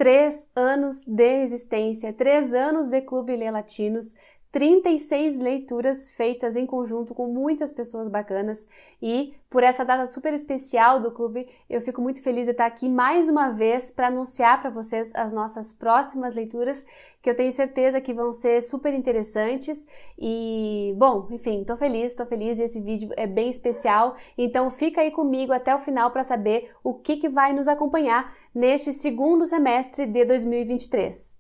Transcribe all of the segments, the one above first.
3 anos de existência, 3 anos de Clube Lê Latinos, 36 leituras feitas em conjunto com muitas pessoas bacanas e por essa data super especial do clube, eu fico muito feliz de estar aqui mais uma vez para anunciar para vocês as nossas próximas leituras, que eu tenho certeza que vão ser super interessantes e, bom, enfim, tô feliz e esse vídeo é bem especial, então fica aí comigo até o final para saber o que vai nos acompanhar neste segundo semestre de 2023.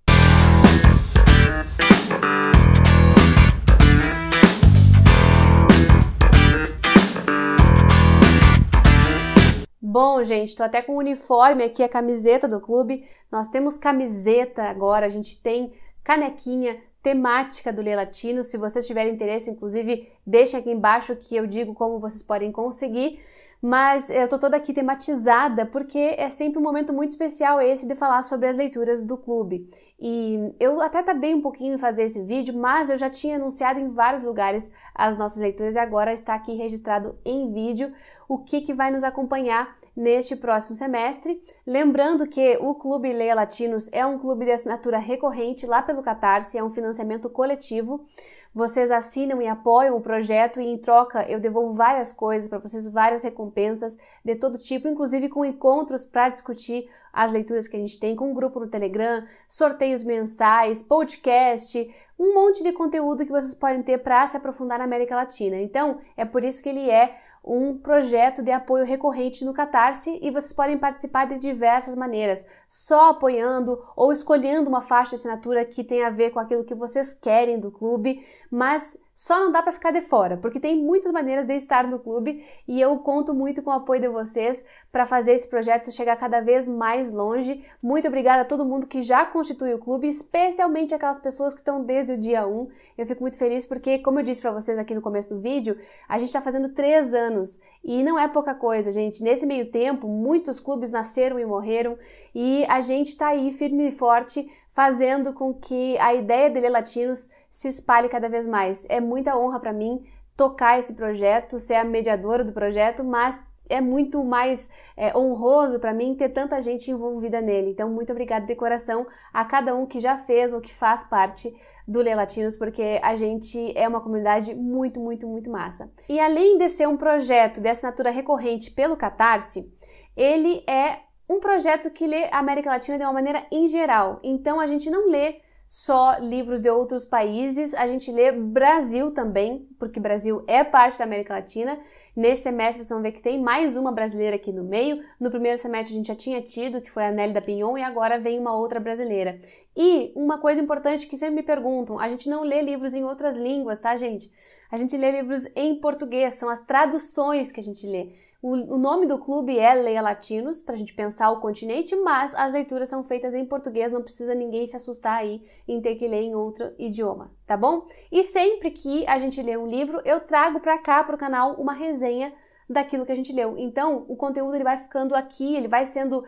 Bom, gente, tô até com o uniforme aqui, a camiseta do clube. Nós temos camiseta agora, a gente tem canequinha temática do Lê Latino. Se vocês tiverem interesse, inclusive, deixem aqui embaixo que eu digo como vocês podem conseguir. Mas eu tô toda aqui tematizada porque é sempre um momento muito especial esse de falar sobre as leituras do clube. E eu até tardei um pouquinho em fazer esse vídeo, mas eu já tinha anunciado em vários lugares as nossas leituras e agora está aqui registrado em vídeo o que vai nos acompanhar neste próximo semestre. Lembrando que o Clube Lê Latinos é um clube de assinatura recorrente lá pelo Catarse, é um financiamento coletivo. Vocês assinam e apoiam o projeto e em troca eu devolvo várias coisas para vocês, várias recompensas de todo tipo, inclusive com encontros para discutir as leituras que a gente tem, com um grupo no Telegram, sorteios mensais, podcast, um monte de conteúdo que vocês podem ter para se aprofundar na América Latina. Então, é por isso que ele é um projeto de apoio recorrente no Catarse e vocês podem participar de diversas maneiras, só apoiando ou escolhendo uma faixa de assinatura que tem a ver com aquilo que vocês querem do clube, mas só não dá para ficar de fora, porque tem muitas maneiras de estar no clube e eu conto muito com o apoio de vocês para fazer esse projeto chegar cada vez mais longe. Muito obrigada a todo mundo que já constitui o clube, especialmente aquelas pessoas que estão desde o dia 1. Eu fico muito feliz porque, como eu disse para vocês aqui no começo do vídeo, a gente está fazendo 3 anos e não é pouca coisa, gente. Nesse meio tempo, muitos clubes nasceram e morreram e a gente está aí firme e forte, fazendo com que a ideia de Lê Latinos se espalhe cada vez mais. É muita honra para mim tocar esse projeto, ser a mediadora do projeto, mas é muito mais honroso para mim ter tanta gente envolvida nele. Então, muito obrigada de coração a cada um que já fez ou que faz parte do Lê Latinos, porque a gente é uma comunidade muito, muito, muito massa. E além de ser um projeto de assinatura recorrente pelo Catarse, ele é um projeto que lê a América Latina de uma maneira em geral. Então, a gente não lê só livros de outros países, a gente lê Brasil também, porque Brasil é parte da América Latina. Nesse semestre vocês vão ver que tem mais uma brasileira aqui no meio. No primeiro semestre a gente já tinha tido, que foi a Nelly da Pinhon, e agora vem uma outra brasileira. E uma coisa importante que sempre me perguntam, a gente não lê livros em outras línguas, tá, gente? A gente lê livros em português, são as traduções que a gente lê. O nome do clube é Lê Latinos, para a gente pensar o continente, mas as leituras são feitas em português, não precisa ninguém se assustar aí em ter que ler em outro idioma, tá bom? E sempre que a gente lê um livro, eu trago para cá, para o canal, uma resenha daquilo que a gente leu. Então, o conteúdo ele vai ficando aqui, ele vai sendo,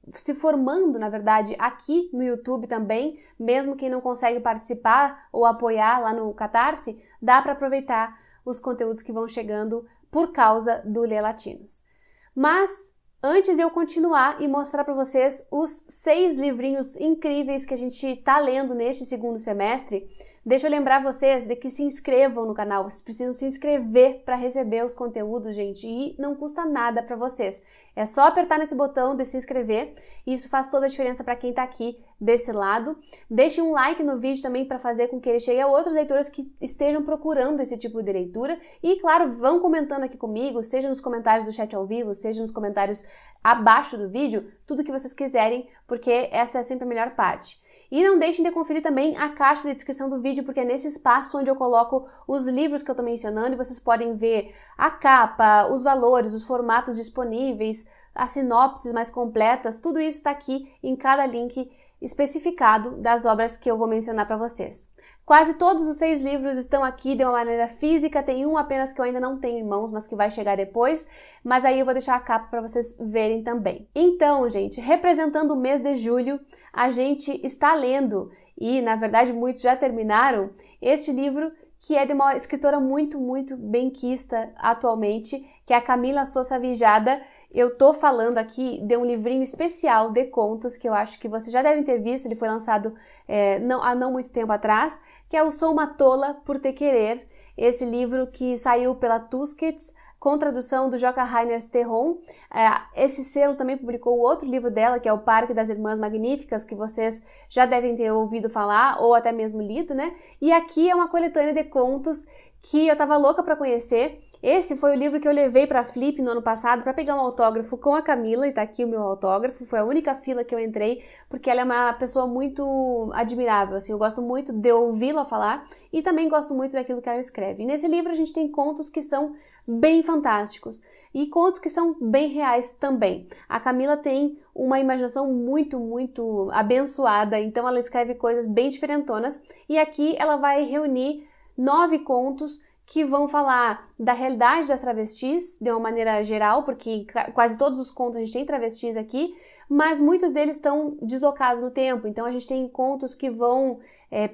se formando, na verdade, aqui no YouTube também, mesmo quem não consegue participar ou apoiar lá no Catarse, dá para aproveitar os conteúdos que vão chegando por causa do Lê Latinos. Mas, antes de eu continuar e mostrar para vocês os 6 livrinhos incríveis que a gente tá lendo neste segundo semestre, deixa eu lembrar vocês de que se inscrevam no canal. Vocês precisam se inscrever para receber os conteúdos, gente, e não custa nada para vocês. É só apertar nesse botão de se inscrever e isso faz toda a diferença para quem tá aqui desse lado. Deixem um like no vídeo também para fazer com que ele chegue a outros leitores que estejam procurando esse tipo de leitura. E, claro, vão comentando aqui comigo, seja nos comentários do chat ao vivo, seja nos comentários abaixo do vídeo, tudo que vocês quiserem, porque essa é sempre a melhor parte. E não deixem de conferir também a caixa de descrição do vídeo, porque é nesse espaço onde eu coloco os livros que eu estou mencionando e vocês podem ver a capa, os valores, os formatos disponíveis, as sinopses mais completas, tudo isso está aqui em cada link especificado das obras que eu vou mencionar para vocês. Quase todos os 6 livros estão aqui de uma maneira física, tem um apenas que eu ainda não tenho em mãos, mas que vai chegar depois, mas aí eu vou deixar a capa para vocês verem também. Então, gente, representando o mês de julho, a gente está lendo, e na verdade muitos já terminaram, este livro que é de uma escritora muito benquista atualmente, que é a Camila Sousa Vijada, eu tô falando aqui de um livrinho especial de contos que eu acho que vocês já devem ter visto, ele foi lançado há não muito tempo atrás, que é o Sou uma Tola por Te Querer, esse livro que saiu pela Tusquets, com tradução do Joca Rainer Terron. Esse selo também publicou outro livro dela, que é O Parque das Irmãs Magníficas, que vocês já devem ter ouvido falar ou até mesmo lido, né? E aqui é uma coletânea de contos que eu tava louca para conhecer. Esse foi o livro que eu levei para a Flip no ano passado para pegar um autógrafo com a Camila, e tá aqui o meu autógrafo. Foi a única fila que eu entrei, porque ela é uma pessoa muito admirável, assim, eu gosto muito de ouvi-la falar e também gosto muito daquilo que ela escreve. E nesse livro a gente tem contos que são bem fantásticos e contos que são bem reais também. A Camila tem uma imaginação muito, muito abençoada, então ela escreve coisas bem diferentonas, e aqui ela vai reunir 9 contos que vão falar da realidade das travestis de uma maneira geral, porque quase todos os contos a gente tem travestis aqui, mas muitos deles estão deslocados no tempo. Então a gente tem contos que vão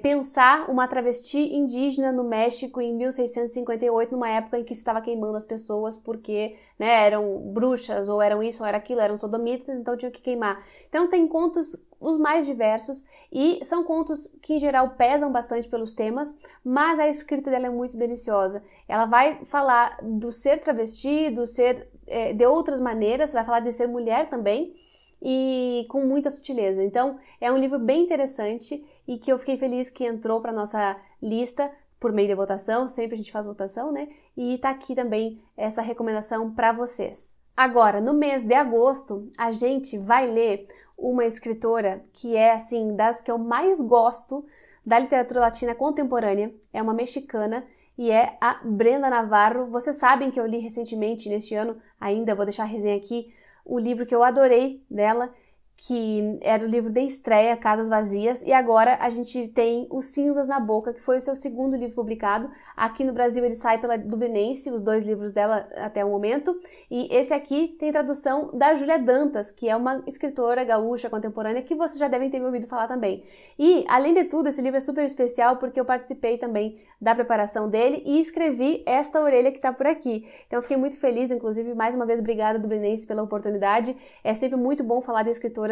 pensar uma travesti indígena no México em 1658, numa época em que se estava queimando as pessoas porque, né, eram bruxas, ou eram isso, ou era aquilo, eram sodomitas, então tinham que queimar. Então tem contos os mais diversos, e são contos que em geral pesam bastante pelos temas, mas a escrita dela é muito deliciosa. Ela vai falar do ser travesti, do ser de outras maneiras, vai falar de ser mulher também, e com muita sutileza. Então é um livro bem interessante e que eu fiquei feliz que entrou para nossa lista por meio de votação, sempre a gente faz votação, né? E tá aqui também essa recomendação para vocês. Agora, no mês de agosto, a gente vai ler uma escritora que é, assim, das que eu mais gosto da literatura latina contemporânea. É uma mexicana e é a Brenda Navarro. Vocês sabem que eu li recentemente, neste ano ainda, vou deixar a resenha aqui, o livro que eu adorei dela, que era o livro de estreia, Casas Vazias, e agora a gente tem Os Cinzas na Boca, que foi o seu segundo livro publicado. Aqui no Brasil ele sai pela Dublinense, os 2 livros dela até o momento, e esse aqui tem tradução da Júlia Dantas, que é uma escritora gaúcha contemporânea que vocês já devem ter me ouvido falar também. E, além de tudo, esse livro é super especial porque eu participei também da preparação dele e escrevi esta orelha que tá por aqui. Então eu fiquei muito feliz, inclusive, mais uma vez, obrigada Dublinense pela oportunidade. É sempre muito bom falar de escritoras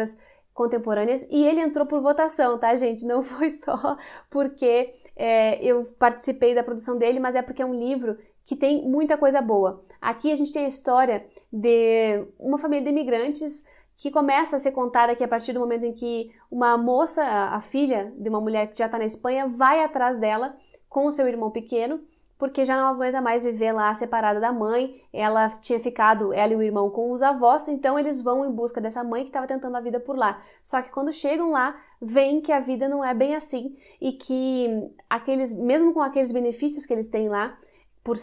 contemporâneas, e ele entrou por votação, tá, gente? Não foi só porque eu participei da produção dele, mas é porque é um livro que tem muita coisa boa. Aqui a gente tem a história de uma família de imigrantes que começa a ser contada aqui a partir do momento em que uma moça, a filha de uma mulher que já está na Espanha, vai atrás dela com o seu irmão pequeno, porque já não aguenta mais viver lá separada da mãe. Ela tinha ficado, ela e o irmão, com os avós, então eles vão em busca dessa mãe que estava tentando a vida por lá. Só que quando chegam lá, veem que a vida não é bem assim e que mesmo com aqueles benefícios que eles têm lá, por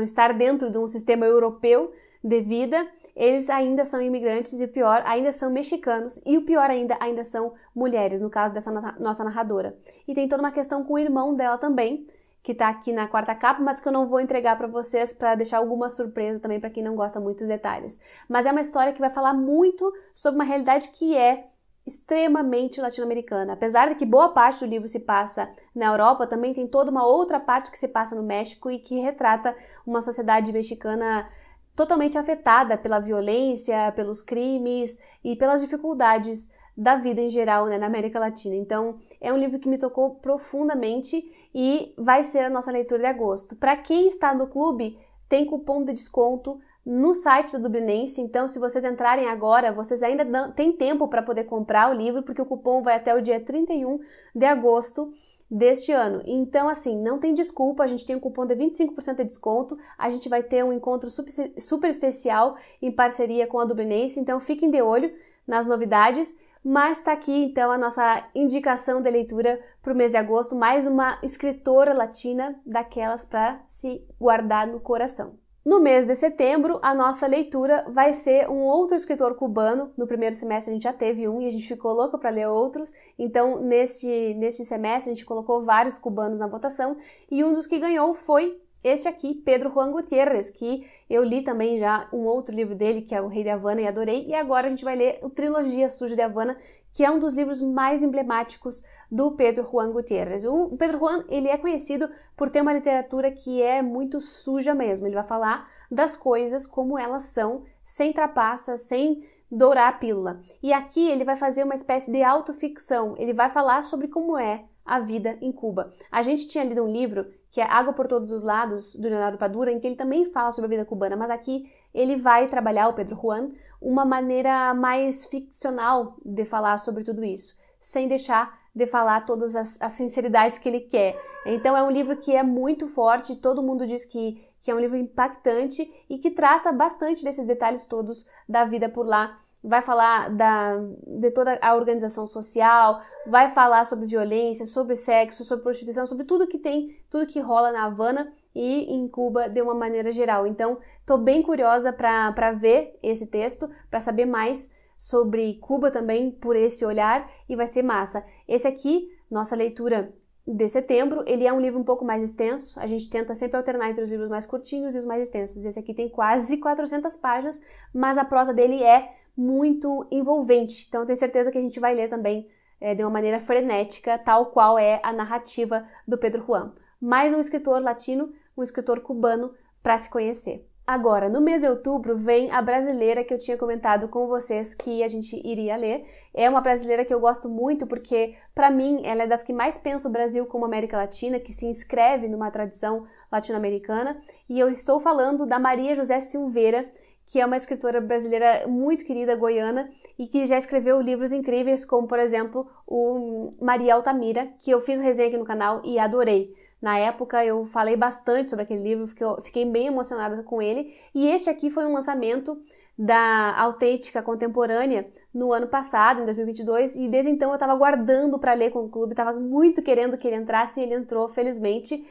estar dentro de um sistema europeu de vida, eles ainda são imigrantes e o pior, ainda são mexicanos, e o pior ainda são mulheres, no caso dessa nossa narradora. E tem toda uma questão com o irmão dela também, que tá aqui na quarta capa, mas que eu não vou entregar para vocês para deixar alguma surpresa também para quem não gosta muito dos detalhes. Mas é uma história que vai falar muito sobre uma realidade que é extremamente latino-americana. Apesar de que boa parte do livro se passa na Europa, também tem toda uma outra parte que se passa no México e que retrata uma sociedade mexicana totalmente afetada pela violência, pelos crimes e pelas dificuldades da vida em geral, né, na América Latina. Então, é um livro que me tocou profundamente e vai ser a nossa leitura de agosto. Para quem está no clube, tem cupom de desconto no site da Dublinense, então se vocês entrarem agora, vocês ainda têm tempo para poder comprar o livro, porque o cupom vai até o dia 31 de agosto deste ano. Então, assim, não tem desculpa, a gente tem um cupom de 25% de desconto, a gente vai ter um encontro super especial em parceria com a Dublinense, então fiquem de olho nas novidades. Mas tá aqui, então, a nossa indicação de leitura para o mês de agosto, mais uma escritora latina daquelas para se guardar no coração. No mês de setembro, a nossa leitura vai ser um outro escritor cubano. No primeiro semestre a gente já teve um e a gente ficou louco para ler outros. Então, neste semestre, a gente colocou vários cubanos na votação e um dos que ganhou foi este aqui, Pedro Juan Gutiérrez, que eu li também já um outro livro dele, que é O Rei de Havana, e adorei. E agora a gente vai ler o Trilogia Suja de Havana, que é um dos livros mais emblemáticos do Pedro Juan Gutiérrez. O Pedro Juan, ele é conhecido por ter uma literatura que é muito suja mesmo. Ele vai falar das coisas como elas são, sem trapaça, sem dourar a pílula. E aqui ele vai fazer uma espécie de autoficção, ele vai falar sobre como é a vida em Cuba. A gente tinha lido um livro que é Água por Todos os Lados, do Leonardo Padura, em que ele também fala sobre a vida cubana, mas aqui ele vai trabalhar, o Pedro Juan, uma maneira mais ficcional de falar sobre tudo isso, sem deixar de falar todas as sinceridades que ele quer. Então é um livro que é muito forte, todo mundo diz que é um livro impactante e que trata bastante desses detalhes todos da vida por lá. Vai falar de toda a organização social, vai falar sobre violência, sobre sexo, sobre prostituição, sobre tudo que tem, tudo que rola na Havana e em Cuba de uma maneira geral. Então, estou bem curiosa para ver esse texto, para saber mais sobre Cuba também por esse olhar e vai ser massa. Esse aqui, nossa leitura de setembro, ele é um livro um pouco mais extenso, a gente tenta sempre alternar entre os livros mais curtinhos e os mais extensos. Esse aqui tem quase 400 páginas, mas a prosa dele é muito envolvente, então eu tenho certeza que a gente vai ler também de uma maneira frenética, tal qual é a narrativa do Pedro Juan. Mais um escritor latino, um escritor cubano para se conhecer. Agora, no mês de outubro, vem a brasileira que eu tinha comentado com vocês que a gente iria ler. É uma brasileira que eu gosto muito porque, para mim, ela é das que mais pensa o Brasil como América Latina, que se inscreve numa tradição latino-americana. E eu estou falando da Maria José Silveira, que é uma escritora brasileira muito querida, goiana, e que já escreveu livros incríveis, como, por exemplo, o Maria Altamira, que eu fiz resenha aqui no canal e adorei. Na época eu falei bastante sobre aquele livro, fiquei bem emocionada com ele, e este aqui foi um lançamento da Autêntica Contemporânea no ano passado, em 2022, e desde então eu estava aguardando para ler com o clube, estava muito querendo que ele entrasse e ele entrou, felizmente.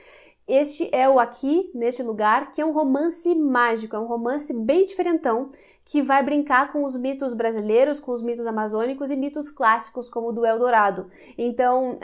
Este é o Aqui, Neste Lugar, que é um romance mágico, é um romance bem diferentão, que vai brincar com os mitos brasileiros, com os mitos amazônicos e mitos clássicos, como o do Eldorado. Então,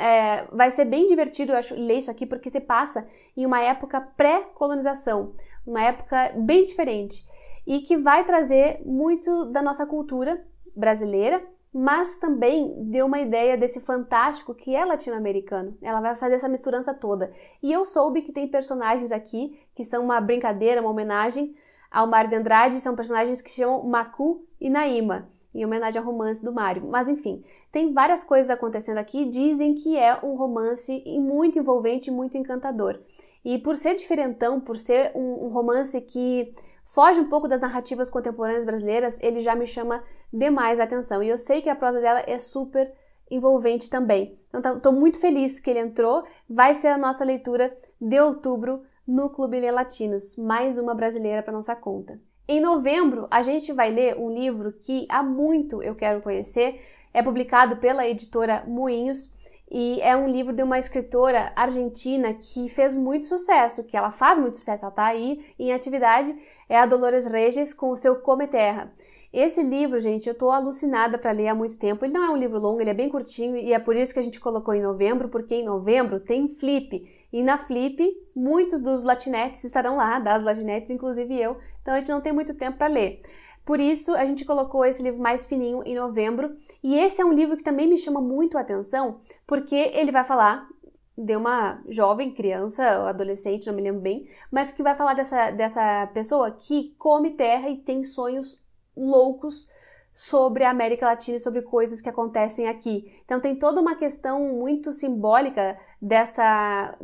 vai ser bem divertido, eu acho, ler isso aqui, porque se passa em uma época pré-colonização, uma época bem diferente, e que vai trazer muito da nossa cultura brasileira, mas também deu uma ideia desse fantástico que é latino-americano. Ela vai fazer essa misturança toda. E eu soube que tem personagens aqui que são uma brincadeira, uma homenagem ao Mário de Andrade, são personagens que se chamam Macu e Naima, em homenagem ao romance do Mário. Mas enfim, tem várias coisas acontecendo aqui, dizem que é um romance muito envolvente, muito encantador. E por ser diferentão, por ser um romance que foge um pouco das narrativas contemporâneas brasileiras, ele já me chama demais a atenção. E eu sei que a prosa dela é super envolvente também. Então, estou muito feliz que ele entrou. Vai ser a nossa leitura de outubro no Clube Lê Latinos. Mais uma brasileira para nossa conta. Em novembro, a gente vai ler um livro que há muito eu quero conhecer. É publicado pela editora Moinhos. E é um livro de uma escritora argentina que fez muito sucesso, que ela faz muito sucesso, ela está aí em atividade, é a Dolores Regis com o seu Come Terra. Esse livro, gente, eu tô alucinada para ler há muito tempo. Ele não é um livro longo, ele é bem curtinho e é por isso que a gente colocou em novembro, porque em novembro tem Flip. E na Flip, muitos dos latinetes estarão lá, das latinetes, inclusive eu, então a gente não tem muito tempo para ler. Por isso, a gente colocou esse livro mais fininho em novembro, e esse é um livro que também me chama muito a atenção, porque ele vai falar de uma jovem, criança ou adolescente, não me lembro bem, mas que vai falar dessa pessoa que come terra e tem sonhos loucos sobre a América Latina e sobre coisas que acontecem aqui. Então tem toda uma questão muito simbólica dessa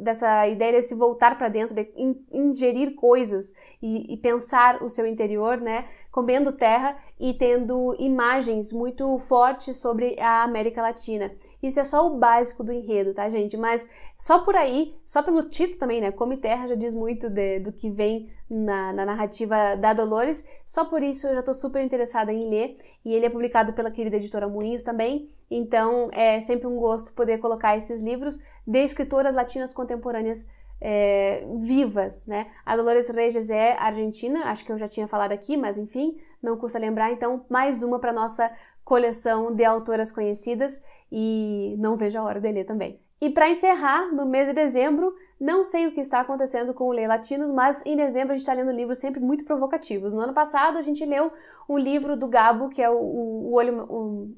ideia de se voltar para dentro, de ingerir coisas e pensar o seu interior, né? Comendo terra e tendo imagens muito fortes sobre a América Latina. Isso é só o básico do enredo, tá, gente? Mas só por aí, só pelo título também, né? Come Terra já diz muito do que vem na narrativa da Dolores. Só por isso eu já tô super interessada em ler. E ele é publicado pela querida editora Moinhos também. Então é sempre um gosto poder colocar esses livros de escritoras latinas contemporâneas vivas, né? A Dolores Regis é argentina, acho que eu já tinha falado aqui, mas enfim, não custa lembrar, então mais uma para nossa coleção de autoras conhecidas e não vejo a hora de ler também. E para encerrar, no mês de dezembro, não sei o que está acontecendo com o Lê Latinos, mas em dezembro a gente está lendo livros sempre muito provocativos. No ano passado a gente leu um livro do Gabo, que é o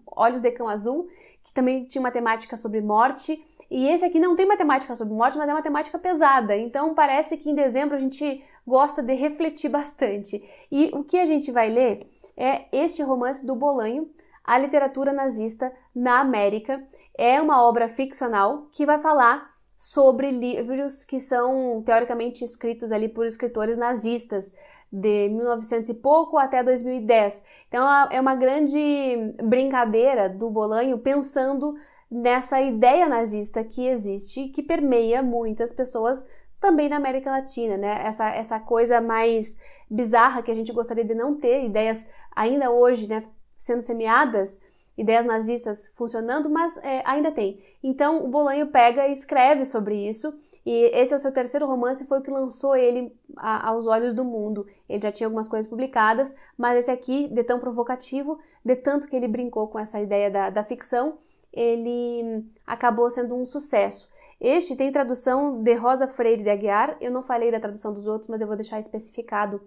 Olhos de Cão Azul, que também tinha uma temática sobre morte. E esse aqui não tem uma temática sobre morte, mas é uma temática pesada. Então parece que em dezembro a gente gosta de refletir bastante. E o que a gente vai ler é este romance do Bolanho, A Literatura Nazista na América. É uma obra ficcional que vai falar sobre livros que são teoricamente escritos ali por escritores nazistas de 1900 e pouco até 2010. Então é uma grande brincadeira do Bolanho pensando nessa ideia nazista que existe, que permeia muitas pessoas também na América Latina, né? Essa coisa mais bizarra que a gente gostaria de não ter, ideias ainda hoje, né, sendo semeadas, ideias nazistas funcionando, mas ainda tem. Então o Bolanho pega e escreve sobre isso, e esse é o seu terceiro romance, foi o que lançou ele aos olhos do mundo. Ele já tinha algumas coisas publicadas, mas esse aqui, de tão provocativo, de tanto que ele brincou com essa ideia da ficção, ele acabou sendo um sucesso. Este tem tradução de Rosa Freire de Aguiar, eu não falei da tradução dos outros, mas eu vou deixar especificado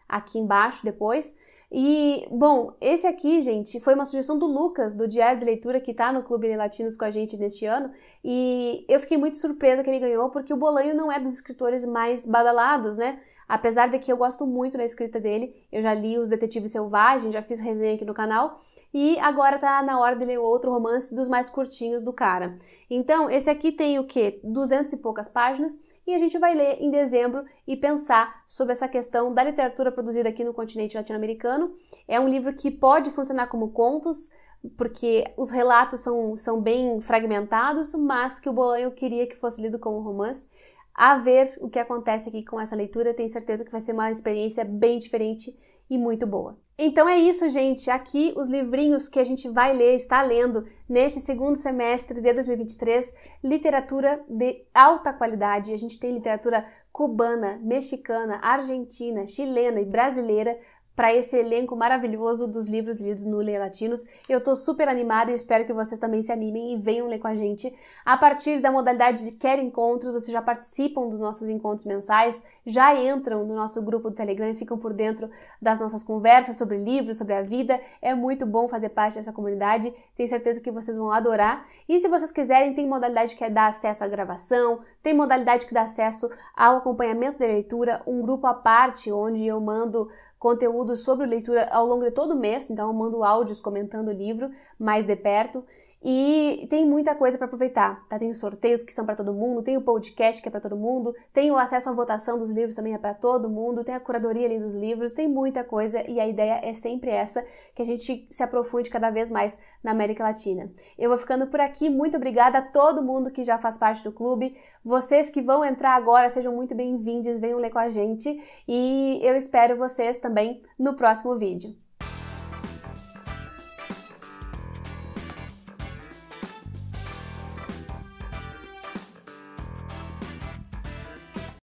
aqui embaixo depois. E, bom, esse aqui, gente, foi uma sugestão do Lucas, do Diário de Leitura, que tá no Clube Latinos com a gente neste ano, e eu fiquei muito surpresa que ele ganhou, porque o Bolanho não é dos escritores mais badalados, né? Apesar de que eu gosto muito da escrita dele, eu já li Os Detetives Selvagens, já fiz resenha aqui no canal, e agora tá na hora de ler outro romance dos mais curtinhos do cara. Então, esse aqui tem o quê? 200 e poucas páginas, e a gente vai ler em dezembro e pensar sobre essa questão da literatura produzida aqui no continente latino-americano. É um livro que pode funcionar como contos, porque os relatos são bem fragmentados, mas que o Bolanho queria que fosse lido como romance. A ver o que acontece aqui com essa leitura, tenho certeza que vai ser uma experiência bem diferente e muito boa. Então é isso, gente. Aqui os livrinhos que a gente vai ler, está lendo neste segundo semestre de 2023, literatura de alta qualidade. A gente tem literatura cubana, mexicana, argentina, chilena e brasileira para esse elenco maravilhoso dos livros lidos no Leia Latinos. Eu tô super animada e espero que vocês também se animem e venham ler com a gente. A partir da modalidade de Quer Encontros, vocês já participam dos nossos encontros mensais, já entram no nosso grupo do Telegram e ficam por dentro das nossas conversas sobre livros, sobre a vida. É muito bom fazer parte dessa comunidade, tenho certeza que vocês vão adorar. E se vocês quiserem, tem modalidade que dá acesso à gravação, tem modalidade que dá acesso ao acompanhamento da leitura, um grupo à parte onde eu mando conteúdo sobre leitura ao longo de todo o mês, então eu mando áudios comentando o livro mais de perto. E tem muita coisa para aproveitar, tá? Tem os sorteios que são para todo mundo, tem o podcast que é para todo mundo, tem o acesso à votação dos livros também é para todo mundo, tem a curadoria ali dos livros, tem muita coisa e a ideia é sempre essa, que a gente se aprofunde cada vez mais na América Latina. Eu vou ficando por aqui, muito obrigada a todo mundo que já faz parte do clube, vocês que vão entrar agora, sejam muito bem-vindos, venham ler com a gente e eu espero vocês também no próximo vídeo.